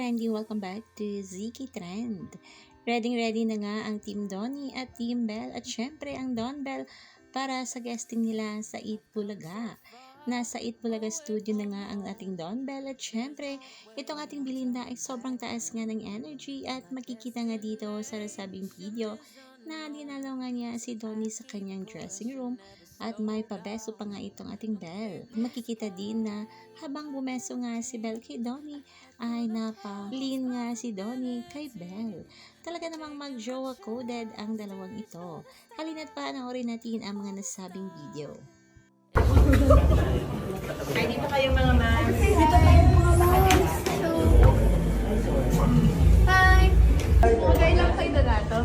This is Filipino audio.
ka-trending, welcome back to Ziki Trend. Ready na nga ang Team Donnie at Team Belle at syempre ang Don Bell para sa guesting nila sa Eat Bulaga. Nasa Eat Bulaga studio na nga ang ating Don Bell at syempre itong ating Belinda ay sobrang taas nga ng energy at makikita nga dito sa nasabing video na dinalaw nga niya si Donnie sa kanyang dressing room at may pabeso pa nga itong ating Belle. Makikita din na habang bumeso nga si Belle kay Donnie ay napa-lean nga si Donnie kay Belle. Talaga namang mag-jowa coded ang dalawang ito. Halina't panoorin natin ang mga nasabing video. Ay, dito kayo mga mas. Dito tayo mga mas. Hi! Magkailang kayo na nato?